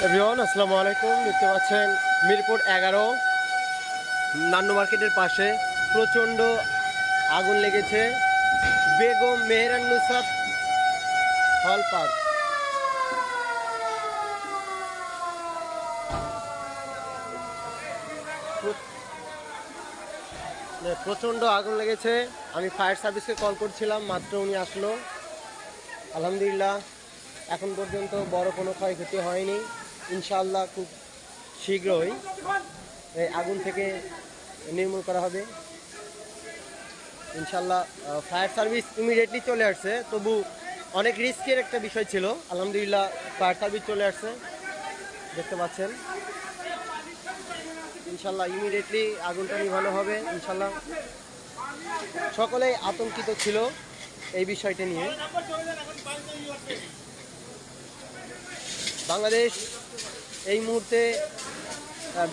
Everyone আসসালামু আলাইকুম। দেখতে পাচ্ছেন মিরপুর 11 নান্নু মার্কেটের পাশে প্রচণ্ড আগুন লেগেছে বেগম মেহেরান্নুসা হল পার্ক। প্রচণ্ড আগুন লেগেছে। আমি ফায়ার সার্ভিসকে কল করছিলাম, মাত্র উনি আসলো। আলহামদুলিল্লাহ এখন পর্যন্ত বড় কোনো ক্ষয়ক্ষতি হয়নি। ইনশাআল্লাহ খুব শীঘ্রই এই আগুন থেকে নির্মূল করা হবে ইনশাআল্লাহ। ফায়ার সার্ভিস ইমিডিয়েটলি চলে আসছে, তবু অনেক রিস্কের একটা বিষয় ছিল। আলহামদুলিল্লাহ ফায়ার সার্ভিস চলে আসছে, দেখতে পাচ্ছেন। ইনশাআল্লাহ ইমিডিয়েটলি আগুনটা নিভানো হবে ইনশাআল্লাহ। সকলেই আতঙ্কিত ছিল এই বিষয়টা নিয়ে। বাংলাদেশ এই মুহূর্তে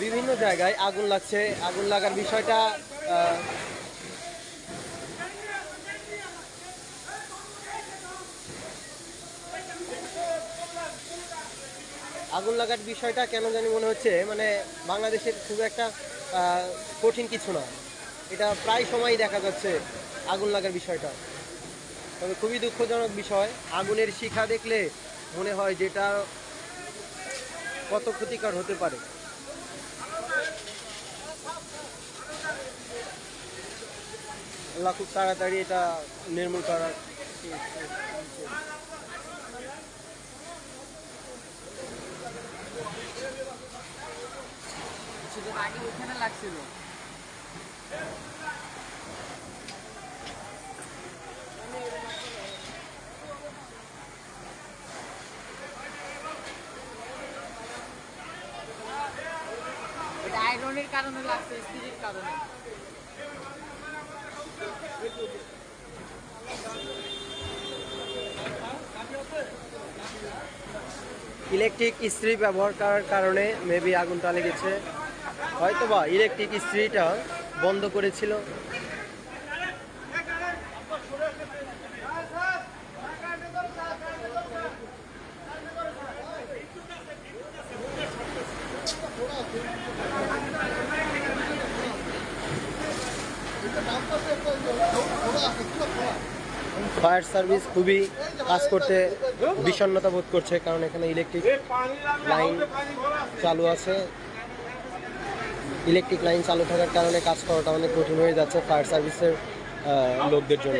বিভিন্ন জায়গায় আগুন লাগছে। আগুন লাগার বিষয়টা কেন জানি মনে হচ্ছে মানে বাংলাদেশের খুব একটা কঠিন কিছু না। এটা প্রায় সময়ই দেখা যাচ্ছে আগুন লাগার বিষয়টা। তবে খুবই দুঃখজনক বিষয়, আগুনের শিখা দেখলে মনে হয় যেটা কত ক্ষতিকর হতে পারে। আল্লাহ খুব তাড়াতাড়ি এটা নির্মূল করার ওখানে লাগছিল। এটা আয়রনের কারণে লাগছে, স্ত্রীর কারণে। ইলেকট্রিক ইস্ত্রি ব্যবহার করার কারণে মেবি আগুনটা লেগেছে। হয়তোবা ইলেকট্রিক ইস্ত্রিটা বন্ধ করেছিল। ফায়ার সার্ভিস খুবই কাজ করতে বিষণ্ণতা বোধ করছে, কারণ এখানে ইলেকট্রিক লাইন চালু আছে। ইলেকট্রিক লাইন চালু থাকার কারণে কাজ করাটা অনেক কঠিন হয়ে যাচ্ছে ফায়ার সার্ভিসের লোকদের জন্য।